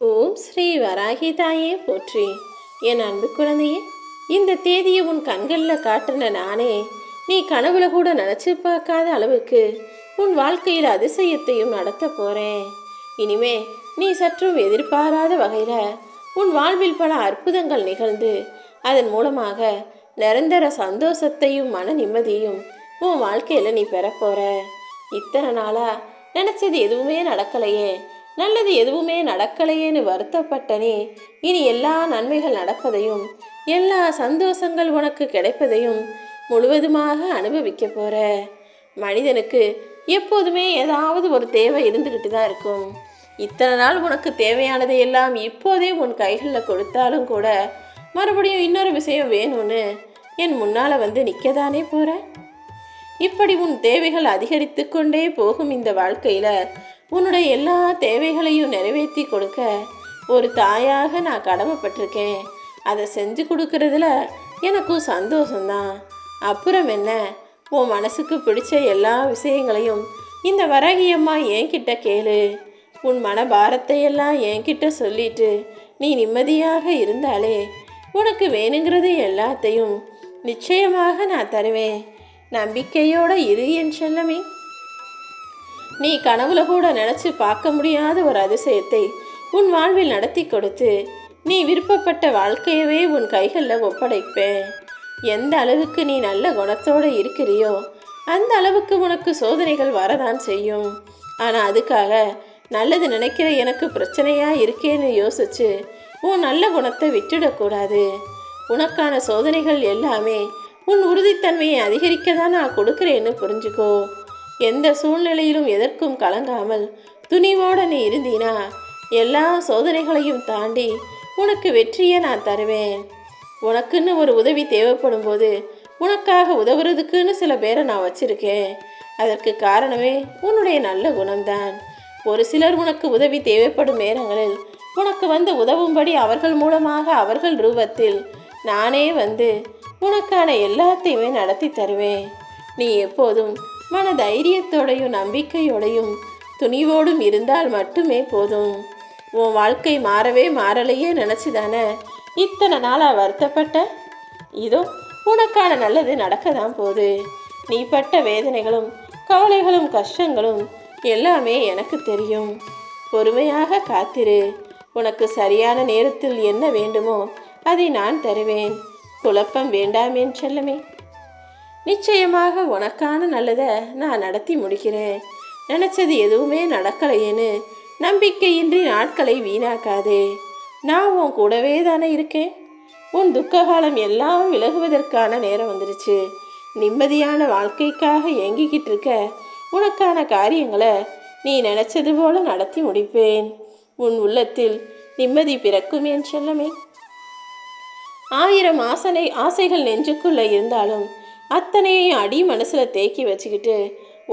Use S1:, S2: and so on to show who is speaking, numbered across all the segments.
S1: ஓம் ஸ்ரீ வராகி தாயே போற்றி. என் அன்பு குழந்தையே, இந்த தேதியை உன் கண்களில் காட்டுன நானே நீ கனவுல கூட நினச்சி பார்க்காத அளவுக்கு உன் வாழ்க்கையில் அதிசயத்தையும் நடத்த போகிறேன். இனிமே நீ சற்றும் எதிர்பாராத வகையில் உன் வாழ்வில் பல அற்புதங்கள் நிகழ்ந்து அதன் மூலமாக நிரந்தர சந்தோஷத்தையும் மன நிம்மதியும் உன் வாழ்க்கையில் நீ பெறப்போற. இத்தனை நாளாக நினச்சது எதுவுமே நடக்கலையே, நல்லது எதுவுமே நடக்கலையேன்னு வருத்தப்பட்டனே, இனி எல்லா நன்மைகள் நடப்பதையும் எல்லா சந்தோஷங்கள் உனக்கு கிடைப்பதையும் முழுவதுமாக அனுபவிக்க போகிற. மனிதனுக்கு எப்போதுமே ஏதாவது ஒரு தேவை இருந்துக்கிட்டு தான் இருக்கும். இத்தனை நாள் உனக்கு தேவையானதை எல்லாம் இப்போதே உன் கைகளில் கொடுத்தாலும் கூட மறுபடியும் இன்னொரு விஷயம் வேணும்னு என் முன்னால் வந்து நிற்கதானே போகிற. இப்படி உன் தேவைகள் அதிகரித்து கொண்டே போகும் இந்த வாழ்க்கையில் உன்னுடைய எல்லா தேவைகளையும் நிறைவேற்றி கொடுக்க ஒரு தாயாக நான் கடமைப்பட்டிருக்கேன். அதை செஞ்சு கொடுக்கறதுல எனக்கும் சந்தோஷம்தான். அப்புறம் என்ன, உன் மனசுக்கு பிடிச்ச எல்லா விஷயங்களையும் இந்த வராகியம்மா என்கிட்ட கேளு. உன் மன பாரத்தை எல்லாம் என்கிட்ட சொல்லிட்டு நீ நிம்மதியாக இருந்தாலே உனக்கு வேணுங்கிறது எல்லாத்தையும் நிச்சயமாக நான் தருவேன். நம்பிக்கையோட இரு என் செல்லமே. நீ கனவுல கூட நினச்சி பார்க்க முடியாத ஒரு அதிசயத்தை உன் வாழ்வில் நடத்தி கொடுத்து நீ விருப்பப்பட்ட வாழ்க்கையவே உன் கைகளில் ஒப்படைப்பேன். எந்த அளவுக்கு நீ நல்ல குணத்தோடு இருக்கிறியோ அந்த அளவுக்கு உனக்கு சோதனைகள் வரதான் செய்யும். ஆனால் அதுக்காக நல்லது நினைக்கிற எனக்கு பிரச்சனையாக இருக்கேன்னு யோசிச்சு உன் நல்ல குணத்தை விட்டுடக்கூடாது. உனக்கான சோதனைகள் எல்லாமே உன் உறுதித்தன்மையை அதிகரிக்க தான் நான் கொடுக்குறேன்னு புரிஞ்சுக்கோ. எந்த சூழ்நிலையிலும் எதற்கும் கலங்காமல் துணிவோடு நீ இருந்தீனா எல்லா சோதனைகளையும் தாண்டி உனக்கு வெற்றியை நான் தருவேன். உனக்குன்னு ஒரு உதவி தேவைப்படும் போது உனக்காக உதவுறதுக்குன்னு சில பேரை நான் வச்சுருக்கேன். அதற்கு காரணமே உன்னுடைய நல்ல குணம்தான். ஒரு சிலர் உனக்கு உதவி தேவைப்படும் நேரங்களில் உனக்கு வந்து உதவும்படி அவர்கள் மூலமாக அவர்கள் ரூபத்தில் நானே வந்து உனக்கான எல்லாத்தையுமே நடத்தி தருவேன். நீ எப்போதும் மன தைரியத்தோடையும் நம்பிக்கையோடையும் துணிவோடும் இருந்தால் மட்டுமே போதும். உன் வாழ்க்கை மாறவே மாறலையே நினச்சிதானே இத்தனை நாளாக வருத்தப்பட்ட? இதோ உனக்கான நல்லது நடக்க தான் போகுது. நீ பட்ட வேதனைகளும் கவலைகளும் கஷ்டங்களும் எல்லாமே எனக்கு தெரியும். பொறுமையாக காத்திரு. உனக்கு சரியான நேரத்தில் என்ன வேண்டுமோ அதை நான் தருவேன். குழப்பம் வேண்டாம் என் செல்லமே. நிச்சயமாக உனக்கான நல்லதை நான் நடத்தி முடிக்கிறேன். நினச்சது எதுவுமே நடக்கலையேன்னு நம்பிக்கையின்றி நாட்களை வீணாக்காதே. நான் உன் கூடவே தானே இருக்கேன். உன் துக்ககாலம் எல்லாம் விலகுவதற்கான நேரம் வந்துருச்சு. நிம்மதியான வாழ்க்கைக்காக ஏங்கிக்கிட்டு இருக்க உனக்கான காரியங்களை நீ நினச்சது போல நடத்தி முடிப்பேன். உன் உள்ளத்தில் நிம்மதி பிறக்கும் என் செல்லமே. 1000 ஆசைகள் நெஞ்சுக்குள்ளே இருந்தாலும் அத்தனையும் அடி மனசில் தேக்கி வச்சுக்கிட்டு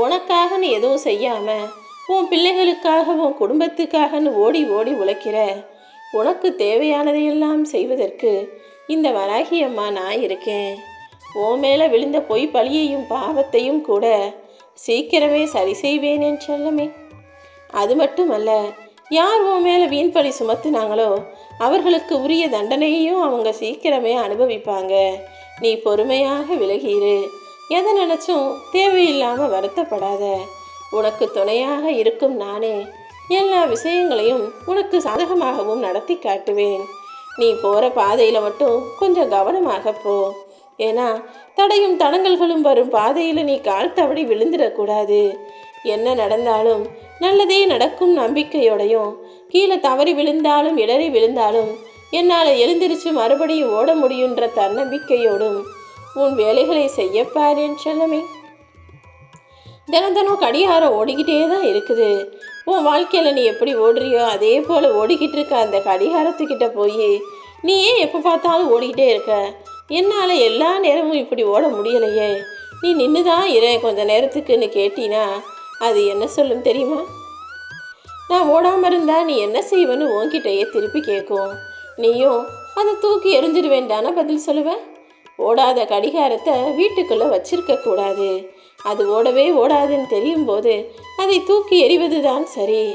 S1: உனக்காகன்னு எதுவும் செய்யாமல் உன் பிள்ளைகளுக்காக உன் குடும்பத்துக்காகன்னு ஓடி ஓடி உழைக்கிற உனக்கு தேவையானதையெல்லாம் செய்வதற்கு இந்த வராகி அம்மா நான் இருக்கேன். உன் மேலே விழுந்த பொய் பழியையும் பாவத்தையும் கூட சீக்கிரமே சரி செய்வேன் என் செல்லமே. அது மட்டுமல்ல, யார் உன் மேலே வீண் பழி சுமத்துனாங்களோ அவர்களுக்கு உரிய தண்டனையையும் அவங்க சீக்கிரமே அனுபவிப்பாங்க. நீ பொறுமையாக விலகிரு. எதை நினச்சும் தேவையில்லாமல் வருத்தப்படாத. உனக்கு துணையாக இருக்கும் நானே எல்லா விஷயங்களையும் உனக்கு சாதகமாகவும் நடத்தி காட்டுவேன். நீ போகிற பாதையில் மட்டும் கொஞ்சம் கவனமாக போ. ஏன்னா தடையும் தடங்கல்களும் வரும் பாதையில் நீ கால் தவறி விழுந்துடக்கூடாது. என்ன நடந்தாலும் நல்லதே நடக்கும் நம்பிக்கையோடையும், கீழே தவறி விழுந்தாலும் இடறி விழுந்தாலும் என்னால் எழுந்திரிச்சு மறுபடியும் ஓட முடியுன்ற தன்னம்பிக்கையோடும் உன் வேலைகளை செய்யப்பார் என் செல்லமே. தினம் கடிகாரம் ஓடிக்கிட்டே தான் இருக்குது. உன் வாழ்க்கையில் நீ எப்படி ஓடுறியோ அதே போல் ஓடிக்கிட்டு இருக்க அந்த கடிகாரத்துக்கிட்ட போய் நீ ஏன் எப்போ பார்த்தாலும் ஓடிக்கிட்டே இருக்க, என்னால் எல்லா நேரமும் இப்படி ஓட முடியலையே, நீ நின்று தான் இரு கொஞ்ச நேரத்துக்குன்னு கேட்டினா அது என்ன சொல்லும் தெரியுமா? நான் ஓடாமல் இருந்தால் நீ என்ன செய்வேன்னு உன்கிட்டயே திருப்பி கேட்கும். நீயும் அதை தூக்கி எறிஞ்சிடுவேண்டான பதில் சொல்லுவேன். ஓடாத கடிகாரத்தை வீட்டுக்குள்ளே வச்சிருக்கக்கூடாது. அது ஓடவே ஓடாதுன்னு தெரியும் போது அதை தூக்கி எறிவது தான் சரி.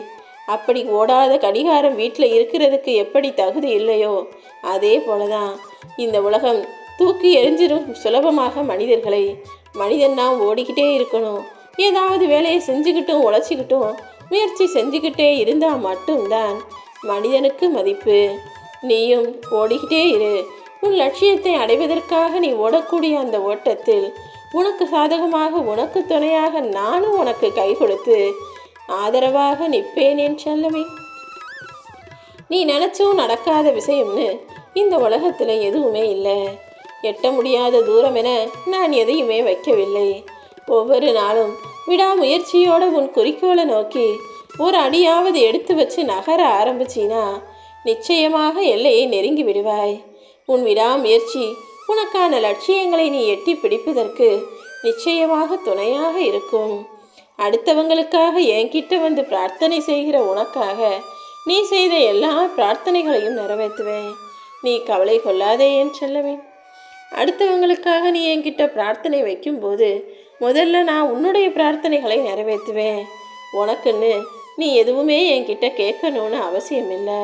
S1: அப்படி ஓடாத கடிகாரம் வீட்டில் இருக்கிறதுக்கு எப்படி தகுதி இல்லையோ அதே போலதான் இந்த உலகம் தூக்கி எறிஞ்சிடும் சுலபமாக மனிதர்களை. மனிதன்னா ஓடிக்கிட்டே இருக்கணும், ஏதாவது வேலையை செஞ்சுக்கிட்டும் உழைச்சிக்கிட்டும் முயற்சி செஞ்சுக்கிட்டே இருந்தால் மட்டும்தான் மனிதனுக்கு மதிப்பு. நீயும் ஓடிக்கிட்டே இரு. உன் லட்சியத்தை அடைவதற்காக நீ ஓடக்கூடிய அந்த ஓட்டத்தில் உனக்கு சாதகமாக உனக்கு துணையாக நானும் உனக்கு கை கொடுத்து ஆதரவாக நிற்பேன் என் செல்லமே. நீ நினச்சும் நடக்காத விஷயம்னு இந்த உலகத்தில் எதுவுமே இல்லை. எட்ட முடியாத தூரம் என நான் எதையுமே வைக்கவில்லை. ஒவ்வொரு நாளும் விடாமுயற்சியோட உன் குறிக்கோளை நோக்கி ஒரு அடியாவது எடுத்து வச்சு நகர ஆரம்பிச்சினா நிச்சயமாக எல்லையை நெருங்கி விடுவாய். உன் விடாமுயற்சி உனக்கான லட்சியங்களை நீ எட்டி பிடிப்பதற்கு நிச்சயமாக துணையாக இருக்கும். அடுத்தவங்களுக்காக என்கிட்ட வந்து பிரார்த்தனை செய்கிற உனக்காக நீ செய்த எல்லா பிரார்த்தனைகளையும் நிறைவேற்றுவேன். நீ கவலை கொள்ளாதே என் செல்லவே. அடுத்தவங்களுக்காக நீ என்கிட்ட பிரார்த்தனை வைக்கும்போது முதல்ல நான் உன்னுடைய பிரார்த்தனைகளை நிறைவேற்றுவேன். உனக்குன்னு நீ எதுவுமே என்கிட்ட கேட்கணும்னு அவசியம் இல்லை.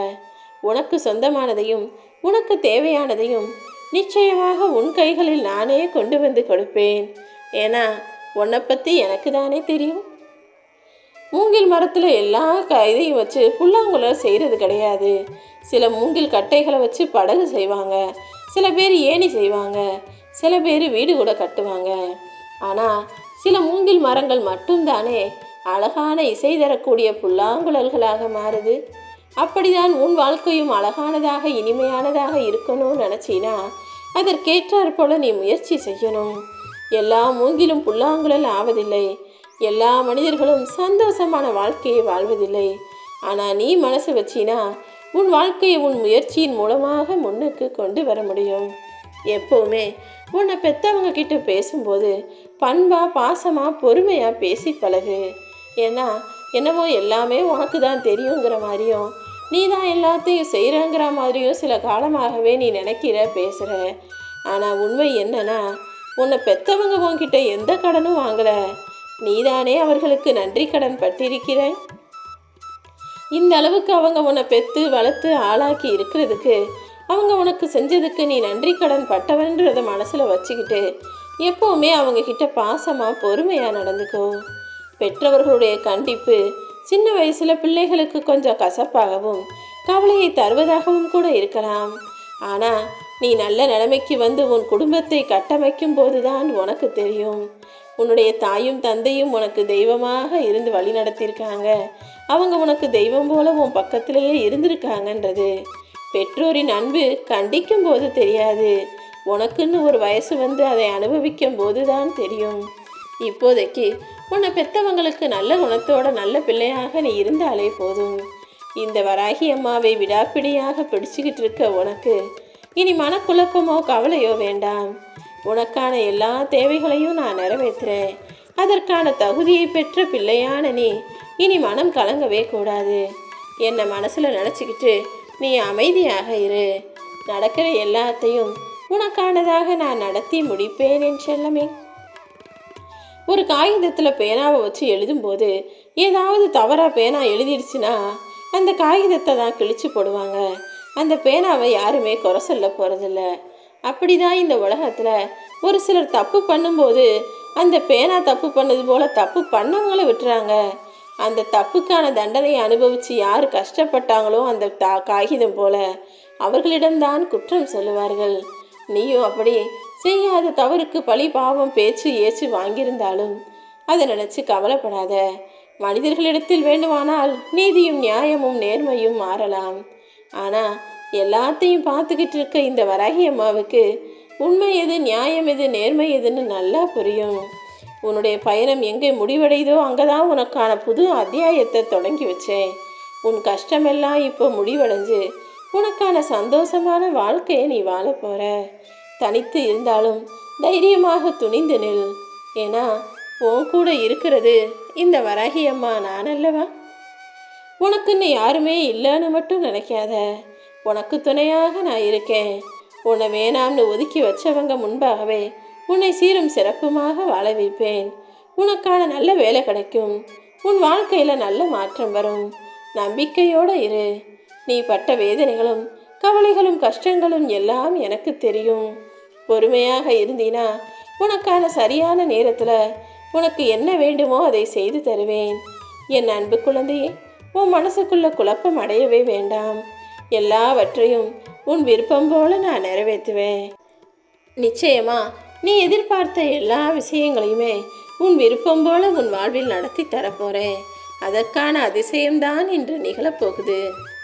S1: உனக்கு சொந்தமானதையும் உனக்கு தேவையானதையும் நிச்சயமாக உன் கைகளில் நானே கொண்டு வந்து கொடுப்பேன். ஏன்னா உன்னை பற்றி எனக்கு தானே தெரியும். மூங்கில் மரத்தில் எல்லா இதையும் வச்சு புல்லாங்குழல் செய்கிறது கிடையாது. சில மூங்கில் கட்டைகளை வச்சு படகு செய்வாங்க, சில பேர் ஏணி செய்வாங்க, சில பேர் வீடு கூட கட்டுவாங்க. ஆனால் சில மூங்கில் மரங்கள் மட்டும்தானே அழகான இசை தரக்கூடிய புல்லாங்குழல்களாக மாறுது. அப்படிதான் உன் வாழ்க்கையும் அழகானதாக இனிமையானதாக இருக்கணும்னு நினச்சினா அதற்கேற்றாற் போல நீ முயற்சி செய்யணும். எல்லா மூங்கிலும் புல்லாங்குழல் ஆவதில்லை. எல்லா மனிதர்களும் சந்தோஷமான வாழ்க்கையை வாழ்வதில்லை. ஆனால் நீ மனசு வச்சினா உன் வாழ்க்கையை உன் முயற்சியின் மூலமாக முன்னுக்கு கொண்டு வர முடியும். எப்போவுமே உன்னை பெற்றவங்க கிட்ட பேசும்போது பண்பாக பாசமாக பொறுமையாக பேசி பழகு. ஏன்னா என்னவோ எல்லாமே உனக்கு தான் தெரியுங்கிற மாதிரியும் நீ தான் எல்லாத்தையும் செய்கிறங்கிற மாதிரியும் சில காலமாகவே நீ நினைக்கிற பேசுகிற. ஆனால் உண்மை என்னன்னா உன்னை பெற்றவங்க உன்கிட்ட எந்த கடனும் வாங்கலை. நீதானே அவர்களுக்கு நன்றி கடன் பட்டிருக்கிற. இந்த அளவுக்கு அவங்க உன்னை பெற்று வளர்த்து ஆளாக்கி இருக்கிறதுக்கு அவங்க உனக்கு செஞ்சதுக்கு நீ நன்றி கடன் பட்டவன்றத மனசில் வச்சுக்கிட்டு எப்போவுமே அவங்கக்கிட்ட பாசமாக பொறுமையாக நடந்துக்கோ. பெற்றவர்களுடைய கண்டிப்பு சின்ன வயசில் பிள்ளைகளுக்கு கொஞ்சம் கசப்பாகவும் கவலையை தருவதாகவும் கூட இருக்கலாம். ஆனால் நீ நல்ல நிலைமைக்கு வந்து உன் குடும்பத்தை கட்டமைக்கும் போது தான் உனக்கு தெரியும். உன்னுடைய தாயும் தந்தையும் உனக்கு தெய்வமாக இருந்து வழி நடத்தியிருக்காங்க. அவங்க உனக்கு தெய்வம் போல உன் பக்கத்திலேயே இருந்திருக்காங்கன்றது பெற்றோரின் அன்பு கண்டிக்கும் போது தெரியாது. உனக்குன்னு ஒரு வயசு வந்து அதை அனுபவிக்கும் போது தான் தெரியும். இப்போதைக்கு உன்னை பெற்றவங்களுக்கு நல்ல குணத்தோட நல்ல பிள்ளையாக நீ இருந்தாலே போதும். இந்த வராகி அம்மாவை விடாப்பிடியாக பிடிச்சிக்கிட்டு இருக்க உனக்கு இனி மனக்குழப்பமோ கவலையோ வேண்டாம். உனக்கான எல்லா தேவைகளையும் நான் நிறைவேற்றுறேன். அதற்கான தகுதியை பெற்ற பிள்ளையான நீ இனி மனம் கலங்கவே கூடாது. என்னை மனசில் நினச்சிக்கிட்டு நீ அமைதியாக இரு. நடக்கிற எல்லாத்தையும் உனக்கானதாக நான் நடத்தி முடிப்பேன் என் செல்லமே. ஒரு காகிதத்தில் பேனாவை வச்சு எழுதும்போது ஏதாவது தவறாக பேனா எழுதிடுச்சுன்னா அந்த காகிதத்தை தான் கிழிச்சு போடுவாங்க. அந்த பேனாவை யாருமே குறை சொல்ல போகிறதில்ல. அப்படி தான் இந்த உலகத்தில் ஒரு சிலர் தப்பு பண்ணும்போது அந்த பேனா தப்பு பண்ணது போல் தப்பு பண்ணவங்கள விட்டுறாங்க. அந்த தப்புக்கான தண்டனையை அனுபவித்து யார் கஷ்டப்பட்டாங்களோ அந்த காகிதம் போல அவர்களிடம்தான் குற்றம் சொல்லுவார்கள். நீயும் அப்படி செய்யாத தவறுக்கு பழி பாவம் பேச்சு ஏச்சு வாங்கியிருந்தாலும் அதை நினச்சி கவலைப்படாத. மனிதர்களிடத்தில் வேண்டுமானால் நீதியும் நியாயமும் நேர்மையும் மாறலாம். ஆனால் எல்லாத்தையும் பார்த்துக்கிட்டு இருக்க இந்த வராகி அம்மாவுக்கு உண்மை எது நியாயம் எது நேர்மை எதுன்னு நல்லா புரியும். உன்னுடைய பயணம் எங்கே முடிவடைதோ அங்கே தான் உனக்கான புது அத்தியாயத்தை தொடங்கி வச்சேன். உன் கஷ்டமெல்லாம் இப்போ முடிவடைஞ்சு உனக்கான சந்தோஷமான வாழ்க்கையை நீ வாழ போகிற. தனித்து இருந்தாலும் தைரியமாக துணிந்து நில். ஏன்னா உன் கூட இருக்கிறது இந்த வராகி அம்மா நான் அல்லவா. உனக்குன்னு யாருமே இல்லைன்னு மட்டும் நினைக்காத. உனக்கு துணையாக நான் இருக்கேன். உன்னை வேணாம்னு ஒதுக்கி வச்சவங்க முன்பாகவே உன்னை சீரும் சிறப்புமாக வாழ வைப்பேன். உனக்கான நல்ல வேலை கிடைக்கும். உன் வாழ்க்கையில் நல்ல மாற்றம் வரும். நம்பிக்கையோடு இரு. நீ பட்ட வேதனைகளும் கவலைகளும் கஷ்டங்களும் எல்லாம் எனக்கு தெரியும். பொறுமையாக இருந்தீனா உனக்கான சரியான நேரத்தில் உனக்கு என்ன வேண்டுமோ அதை செய்து தருவேன். என் அன்பு குழந்தையே, உன் மனசுக்குள்ள குழப்பம் அடையவே வேண்டாம். எல்லாவற்றையும் உன் விருப்பம் போல நான் நிறைவேற்றுவேன். நிச்சயமா நீ எதிர்பார்த்த எல்லா விஷயங்களையுமே உன் விருப்பம் போல உன் வாழ்வில் நடத்தி தரப்போறேன். அதற்கான அதிசயம்தான் இன்று நிகழப்போகுது.